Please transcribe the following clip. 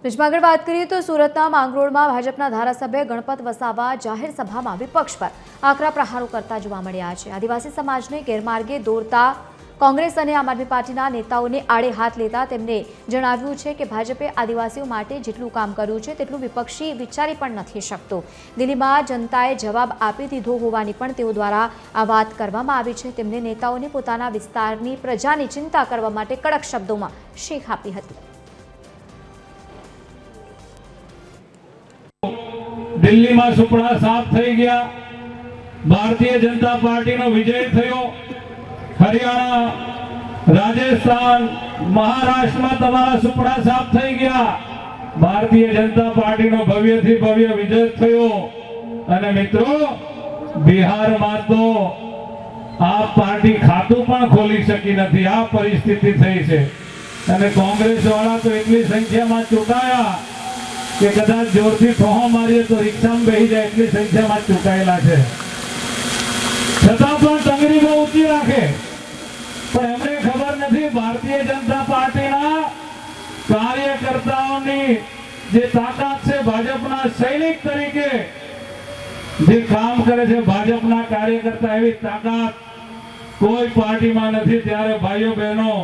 આગળ વાત કરીએ તો સુરતના માંગરોળમાં ભાજપના ધારાસભ્ય ગણપત વસાવા જાહેર સભામાં વિપક્ષ પર આકરા પ્રહારો કરતા જોવા મળ્યા છે। આદિવાસી સમાજને ગેરમાર્ગે દોરતા કોંગ્રેસ અને આમ આદમી પાર્ટીના નેતાઓને આડે હાથ લેતા તેમણે જણાવ્યું છે કે ભાજપે આદિવાસીઓ માટે જેટલું કામ કર્યું છે તેટલું વિપક્ષી વિચારી પણ નથી શકતો। દિલ્હીમાં જનતાએ જવાબ આપી દીધો હોવાની પણ તેઓ દ્વારા આ વાત કરવામાં આવી છે। તેમણે નેતાઓને પોતાના વિસ્તારની પ્રજાની ચિંતા કરવા માટે કડક શબ્દોમાં શીખ આપી હતી। दिल्ली में सुपड़ा साफ थई गया, भारतीय जनता पार्टी नो विजय थयो। हरियाणा, राजस्थान, महाराष्ट्र में तमारा सुपड़ा साफ थई गया। भारतीय जनता पार्टी नो भव्य थी भव्य विजय थयो। अने मित्रों, बिहार में तो आ पार्टी खातु पण खोली शकी नथी, आ परिस्थिति थई छे। अने कांग्रेस वाला तो एटली संख्या में चूंटाया कि कदाच जोरथी ठोहो मारीए तो रिक्शा में बेही जाए एटली संख्या में चूंटायेला छे। छतां पण टंगरी बहू ऊंची राखे, पण एमने खबर नथी भारतीय जनता पार्टीना कार्यकर्ताओनी जे ताकत छे, भाजपना सैनिक तरीके जे काम करे छे भाजपना कार्यकर्ता, एवी ताकत कोई पार्टी में नथी। त्यारे भाईओ बहनों,